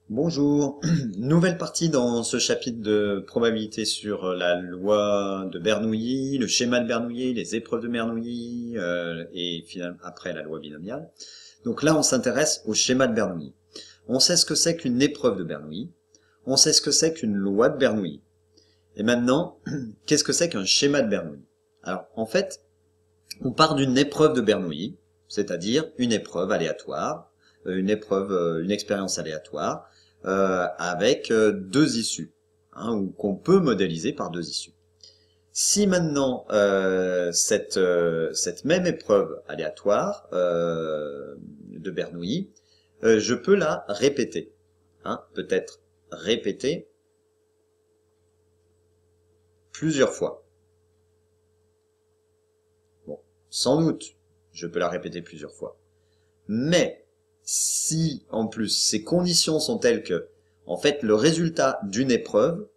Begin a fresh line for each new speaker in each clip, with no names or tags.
Bonjour, nouvelle partie dans ce chapitre de probabilité sur la loi de Bernoulli, le schéma de Bernoulli, les épreuves de Bernoulli et finalement après la loi binomiale. Donc là on s'intéresse au schéma de Bernoulli. On sait ce que c'est qu'une épreuve de Bernoulli, on sait ce que c'est qu'une loi de Bernoulli. Et maintenant, qu'est-ce que c'est qu'un schéma de Bernoulli? Alors en fait, on part d'une épreuve de Bernoulli, c'est-à-dire une épreuve aléatoire, une expérience aléatoire, avec deux issues, hein, ou qu'on peut modéliser par deux issues. Si maintenant cette même épreuve aléatoire de Bernoulli, je peux la répéter, hein, peut-être répéter plusieurs fois. Bon, sans doute, je peux la répéter plusieurs fois. Mais si en plus ces conditions sont telles que, en fait, le résultat d'une épreuve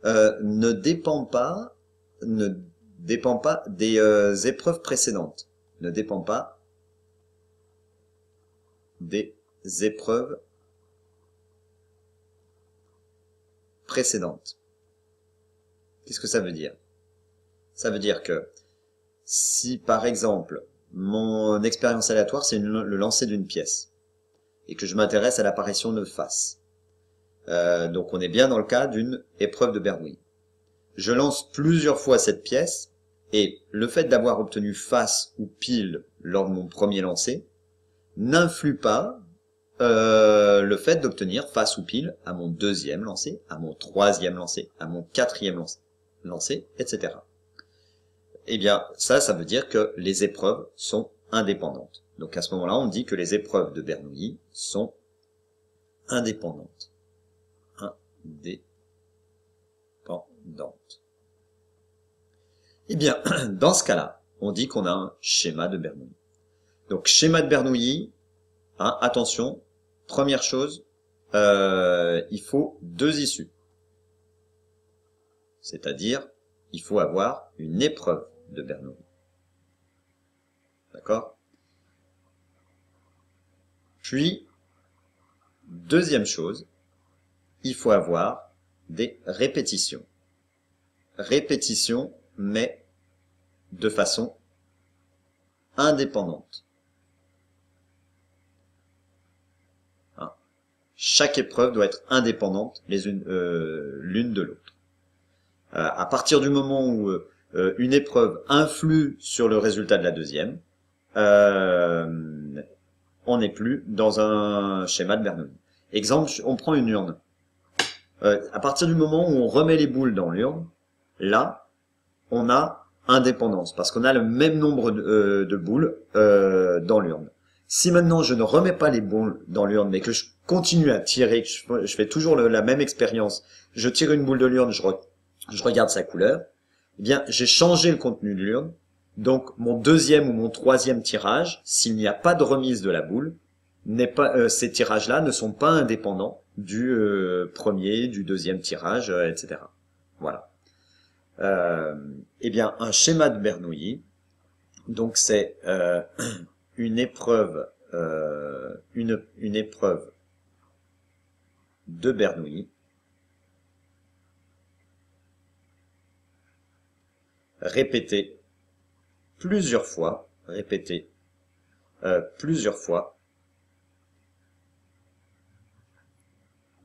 ne dépend pas des épreuves précédentes, ne dépend pas des épreuves précédentes. Qu'est-ce que ça veut dire? Ça veut dire que si par exemple mon expérience aléatoire c'est le lancer d'une pièce et que je m'intéresse à l'apparition de faces, donc on est bien dans le cas d'une épreuve de Bernoulli. Je lance plusieurs fois cette pièce et le fait d'avoir obtenu face ou pile lors de mon premier lancer n'influe pas le fait d'obtenir face ou pile à mon deuxième lancer, à mon troisième lancer, à mon quatrième lancer, etc. Eh bien, ça veut dire que les épreuves sont indépendantes. Donc à ce moment-là, on dit que les épreuves de Bernoulli sont indépendantes. Indépendantes. Eh bien, dans ce cas-là, on dit qu'on a un schéma de Bernoulli. Donc schéma de Bernoulli, hein, attention, première chose, il faut deux issues. C'est-à-dire, il faut avoir une épreuve de Bernoulli. D'accord? Puis, deuxième chose, il faut avoir des répétitions. Répétitions, mais de façon indépendante. Hein? Chaque épreuve doit être indépendante l'une de l'autre. À partir du moment où une épreuve influe sur le résultat de la deuxième, on n'est plus dans un schéma de Bernoulli. Exemple, on prend une urne. À partir du moment où on remet les boules dans l'urne, là, on a indépendance, parce qu'on a le même nombre de boules dans l'urne. Si maintenant je ne remets pas les boules dans l'urne, mais que je continue à tirer, que je fais toujours la même expérience, je tire une boule de l'urne, je regarde sa couleur, eh bien j'ai changé le contenu de l'urne, donc mon deuxième ou mon troisième tirage, s'il n'y a pas de remise de la boule, ces tirages-là ne sont pas indépendants du premier, du deuxième tirage, etc. Voilà. Eh bien, un schéma de Bernoulli, donc c'est une épreuve de Bernoulli répétée plusieurs fois,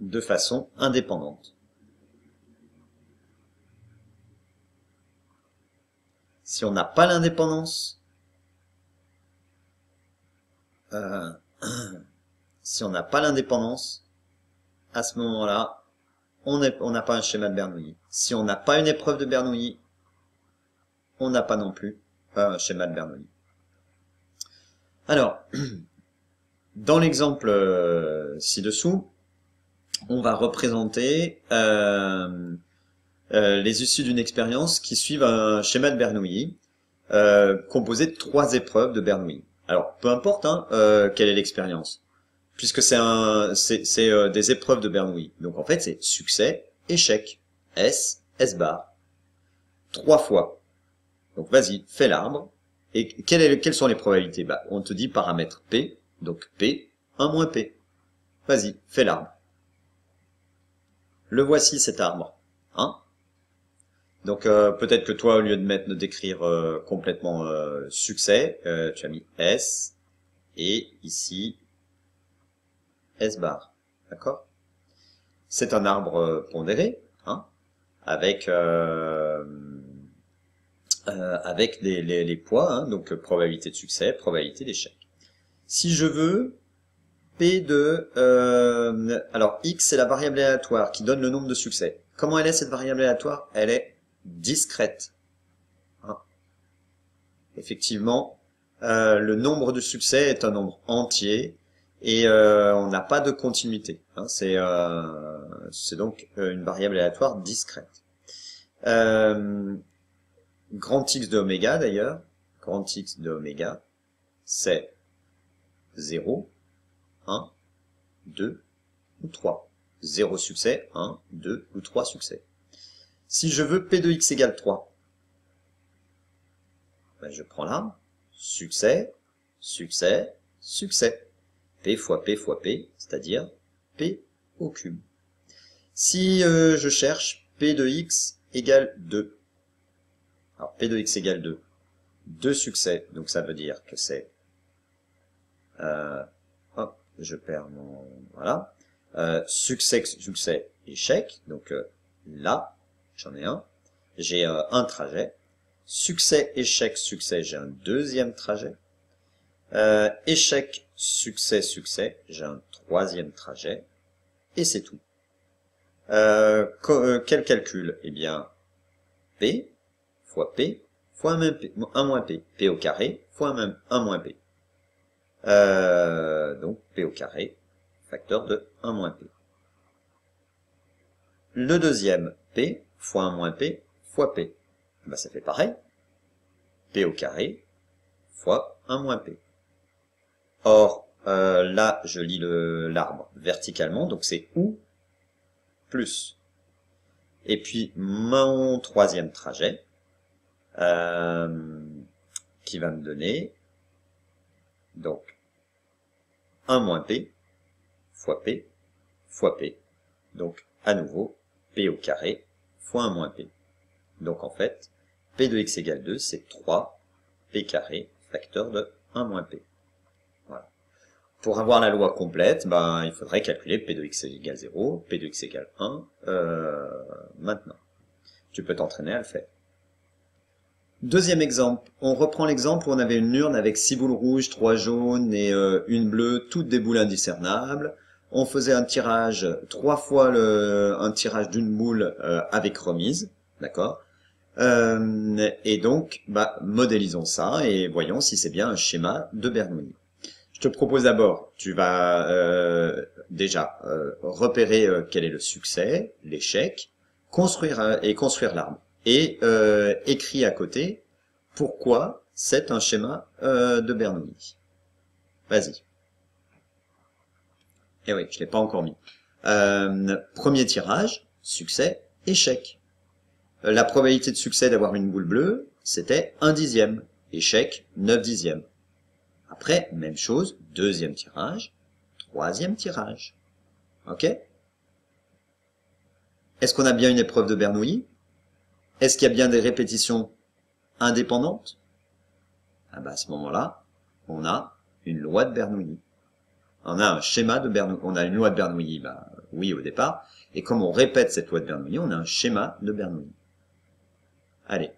de façon indépendante. Si on n'a pas l'indépendance, à ce moment-là, on n'a pas un schéma de Bernoulli. Si on n'a pas une épreuve de Bernoulli, on n'a pas non plus un schéma de Bernoulli. Alors, dans l'exemple ci-dessous, on va représenter les issues d'une expérience qui suivent un schéma de Bernoulli composé de trois épreuves de Bernoulli. Alors, peu importe hein, quelle est l'expérience, puisque c'est des épreuves de Bernoulli. Donc en fait, c'est succès, échec, S bar, trois fois. Donc vas-y, fais l'arbre. Et quelles sont les probabilités? Bah, on te dit paramètre P, donc P, 1 moins P. Vas-y, fais l'arbre. le voici cet arbre. Hein? Donc peut-être que toi, au lieu d'écrire complètement succès, tu as mis S et ici S bar. D'accord? C'est un arbre pondéré, hein, avec les poids, hein, donc probabilité de succès, probabilité d'échec. Si je veux P de... alors X, c'est la variable aléatoire qui donne le nombre de succès. Comment elle est cette variable aléatoire? Elle est discrète. Hein. Effectivement, le nombre de succès est un nombre entier et on n'a pas de continuité. Hein. C'est donc une variable aléatoire discrète. Grand X de oméga d'ailleurs, grand X de oméga, c'est 0, 1, 2 ou 3. 0 succès, 1, 2 ou 3 succès. Si je veux P de X égale 3, ben je prends là, succès, succès, succès. P fois P fois P, c'est-à-dire P au cube. Si je cherche P de X égale 2, alors P de X égale 2, 2 succès, donc ça veut dire que c'est... hop, je perds mon... Voilà. Succès, succès, échec. Donc là, j'en ai un. J'ai un trajet. Succès, échec, succès, j'ai un deuxième trajet. Échec, succès, succès, j'ai un troisième trajet. Et c'est tout. Quel calcul? Eh bien, P fois P fois 1 moins P. P au carré fois 1 moins P. Donc P au carré, facteur de 1 moins P. Le deuxième, P fois 1 moins P fois P. Ben, ça fait pareil. P au carré fois 1 moins P. Or, là, je lis l'arbre verticalement, donc c'est OU plus. Et puis, mon troisième trajet, qui va me donner, donc, 1 moins P fois P fois P. Donc, à nouveau, P au carré fois 1 moins P. Donc, en fait, P de X égale 2, c'est 3 P carré, facteur de 1 moins P. Voilà. Pour avoir la loi complète, ben, il faudrait calculer P de X égale 0, P de X égale 1, maintenant. Tu peux t'entraîner à le faire. Deuxième exemple, on reprend l'exemple où on avait une urne avec 6 boules rouges, 3 jaunes et une bleue, toutes des boules indiscernables. On faisait un tirage 3 fois un tirage d'une boule avec remise, d'accord? Et donc, bah, modélisons ça et voyons si c'est bien un schéma de Bernoulli. Je te propose d'abord, tu vas déjà repérer quel est le succès, l'échec, construire l'arbre. Et écrit à côté pourquoi c'est un schéma de Bernoulli. Vas-y. Eh oui, je l'ai pas encore mis. Premier tirage, succès, échec. La probabilité de succès d'avoir une boule bleue, c'était 1/10. Échec, 9/10. Après, même chose, deuxième tirage, troisième tirage. Ok? Est-ce qu'on a bien une épreuve de Bernoulli? Est-ce qu'il y a bien des répétitions indépendantes? Ah bah à ce moment-là, on a une loi de Bernoulli. On a un schéma de Bernoulli. On a une loi de Bernoulli, bah oui au départ. Et comme on répète cette loi de Bernoulli, on a un schéma de Bernoulli. Allez.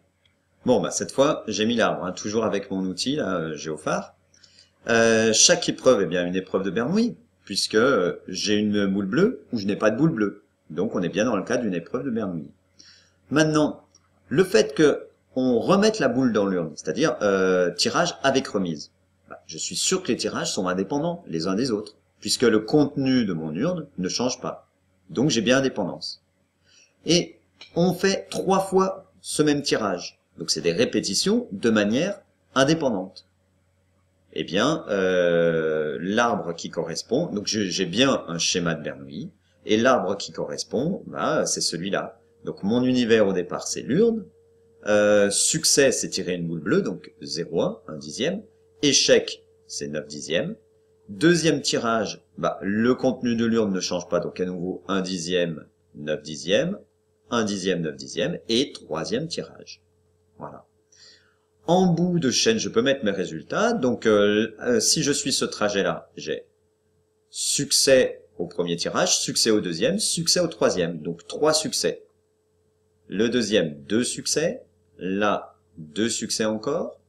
Bon bah cette fois, j'ai mis l'arbre, hein, toujours avec mon outil, là, Géophare. Chaque épreuve est bien une épreuve de Bernoulli, puisque j'ai une boule bleue ou je n'ai pas de boule bleue. Donc on est bien dans le cas d'une épreuve de Bernoulli. Maintenant, le fait que on remette la boule dans l'urne, c'est-à-dire tirage avec remise, bah, je suis sûr que les tirages sont indépendants les uns des autres, puisque le contenu de mon urne ne change pas. Donc j'ai bien indépendance. Et on fait 3 fois ce même tirage. Donc c'est des répétitions de manière indépendante. Eh bien, l'arbre qui correspond, donc j'ai bien un schéma de Bernoulli, et l'arbre qui correspond, bah, c'est celui-là. Donc mon univers au départ, c'est l'urne. Succès, c'est tirer une boule bleue, donc 0,1, 1/10. Échec, c'est 9/10. Deuxième tirage, bah, le contenu de l'urne ne change pas, donc à nouveau 1/10 9 dixièmes, 1 dixième, 9 dixièmes, et troisième tirage. Voilà. En bout de chaîne, je peux mettre mes résultats. Donc, si je suis ce trajet-là, j'ai succès au premier tirage, succès au deuxième, succès au troisième. Donc, 3 succès. Le deuxième, 2 succès. Là, 2 succès encore.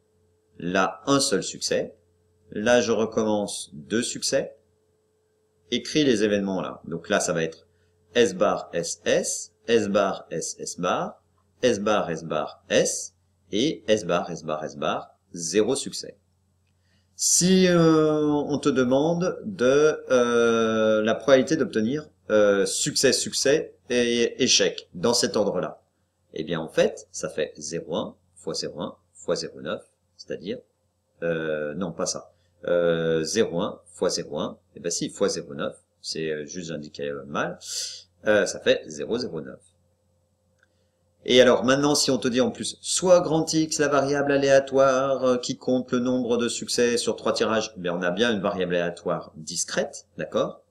Là, un seul succès. Là, je recommence 2 succès. Écris les événements là. Donc là, ça va être S bar, S, S, S bar, S, S bar, S bar, S bar, S, et S bar, S bar, S bar, 0 succès. Si on te demande de la probabilité d'obtenir succès, succès et échec dans cet ordre-là, eh bien en fait, ça fait 0,1 fois 0,1 fois 0,9, c'est-à-dire, non pas ça, 0,1 fois 0,1, et ben si, fois 0,9, c'est juste indiqué mal, ça fait 0,09. Et alors maintenant, si on te dit en plus, soit grand X, la variable aléatoire qui compte le nombre de succès sur 3 tirages, ben on a bien une variable aléatoire discrète, d'accord?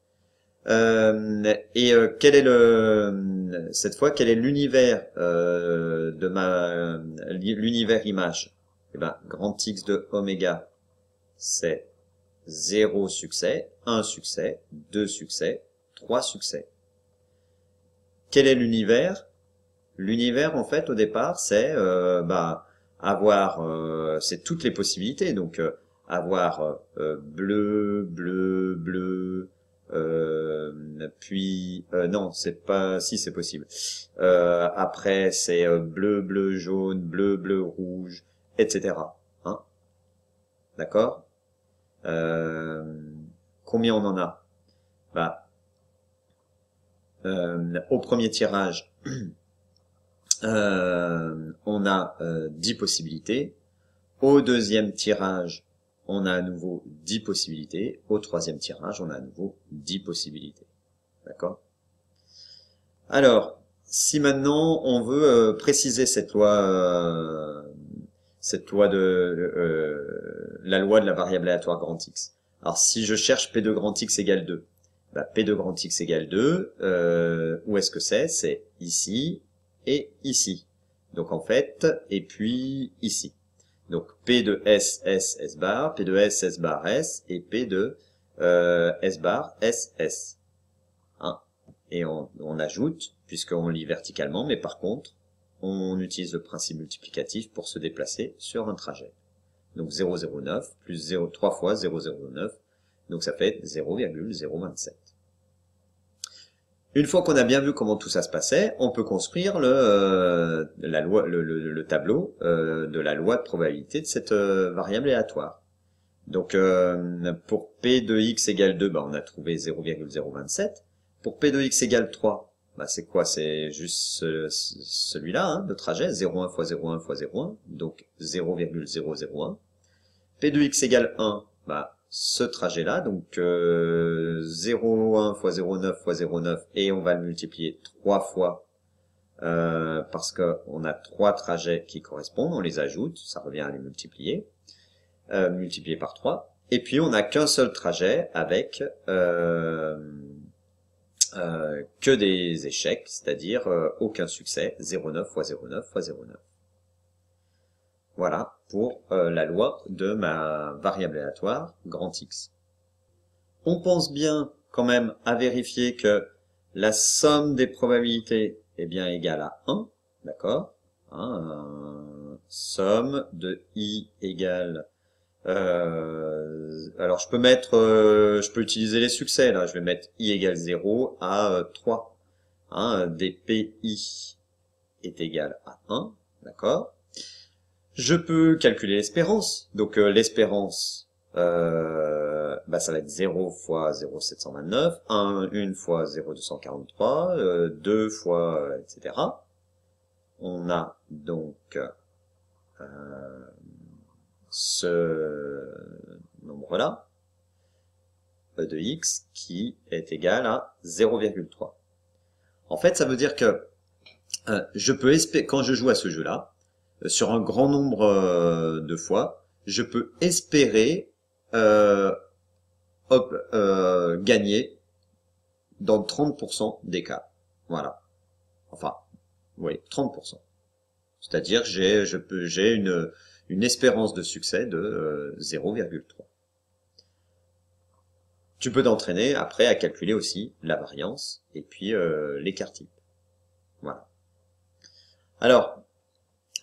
Quel est cette fois, quel est l'univers de l'univers image? Eh ben, grand X de oméga, c'est 0 succès, 1 succès, 2 succès, 3 succès. Quel est l'univers? L'univers, en fait, au départ, c'est c'est toutes les possibilités. Donc, avoir bleu, bleu, bleu, puis non, c'est pas, si c'est possible. Après, c'est bleu, bleu, jaune, bleu, bleu, rouge, etc. Hein? D'accord? Combien on en a? Bah, au premier tirage. On a 10 possibilités. Au deuxième tirage, on a à nouveau 10 possibilités. Au troisième tirage, on a à nouveau 10 possibilités. D'accord? Alors, si maintenant on veut préciser cette loi de la loi de la variable aléatoire grand X. Alors, si je cherche P de grand X égale 2, bah, P de grand X égale 2, où est-ce que c'est? C'est ici et ici. Donc en fait, et puis ici. Donc P de S, S, S bar, P de S, S bar, S, et P de S bar, S, S. Hein? Et on ajoute, puisqu'on lit verticalement, mais par contre, on utilise le principe multiplicatif pour se déplacer sur un trajet. Donc 0,09 plus 0, 3 fois 0,09, donc ça fait 0,027. Une fois qu'on a bien vu comment tout ça se passait, on peut construire le tableau de la loi de probabilité de cette variable aléatoire. Donc pour P de x égale 2, bah, on a trouvé 0,027. Pour P de x égale 3, bah, c'est quoi? C'est juste celui-là, hein, de trajet, 0,1 fois 0,1 fois 0,1, donc 0,001. P de x égale 1, bah, ce trajet-là, donc 0,1 fois 0,9 fois 0,9, et on va le multiplier 3 fois, parce qu'on a 3 trajets qui correspondent, on les ajoute, ça revient à les multiplier, multiplié par 3, et puis on n'a qu'un seul trajet avec que des échecs, c'est-à-dire aucun succès, 0,9 fois 0,9 fois 0,9. Voilà pour la loi de ma variable aléatoire grand X. On pense bien quand même à vérifier que la somme des probabilités est bien égale à 1, d'accord, hein, somme de I égale... alors je peux utiliser les succès là, je vais mettre I égale 0 à 3. Hein, des PI est égal à 1, d'accord. Je peux calculer l'espérance. Donc l'espérance, bah, ça va être 0 fois 0,729, 1 fois 0,243, 2 fois, etc. On a donc ce nombre-là, E de x, qui est égal à 0,3. En fait, ça veut dire que je peux espérer, quand je joue à ce jeu-là, sur un grand nombre de fois, je peux espérer gagner dans 30% des cas. Voilà. Enfin, oui, 30%. C'est-à-dire j'ai une espérance de succès de 0,3. Tu peux t'entraîner après à calculer aussi la variance et puis l'écart type. Voilà. Alors,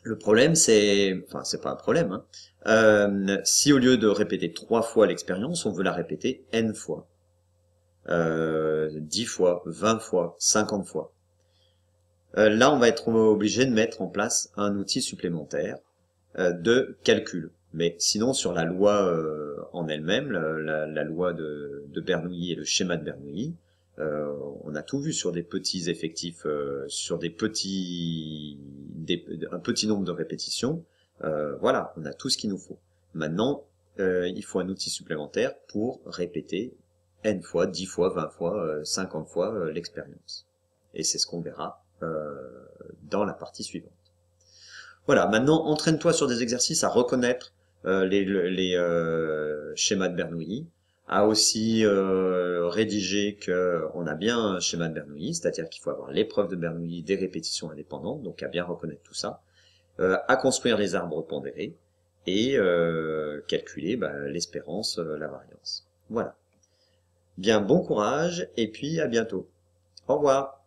le problème c'est, enfin c'est pas un problème, hein. Si au lieu de répéter 3 fois l'expérience, on veut la répéter n fois, 10 fois, 20 fois, 50 fois. Là, on va être obligé de mettre en place un outil supplémentaire de calcul. Mais sinon, sur la loi en elle-même, la loi de Bernoulli et le schéma de Bernoulli, on a tout vu sur des petits effectifs, sur un petit nombre de répétitions. Voilà, on a tout ce qu'il nous faut. Maintenant, il faut un outil supplémentaire pour répéter n fois, 10 fois, 20 fois, 50 fois l'expérience. Et c'est ce qu'on verra dans la partie suivante. Voilà, maintenant entraîne-toi sur des exercices à reconnaître les schémas de Bernoulli, à aussi rédiger qu'on a bien un schéma de Bernoulli, c'est-à-dire qu'il faut avoir l'épreuve de Bernoulli des répétitions indépendantes, donc à bien reconnaître tout ça, à construire les arbres pondérés et calculer l'espérance, la variance. Voilà. Bien, bon courage et puis à bientôt. Au revoir.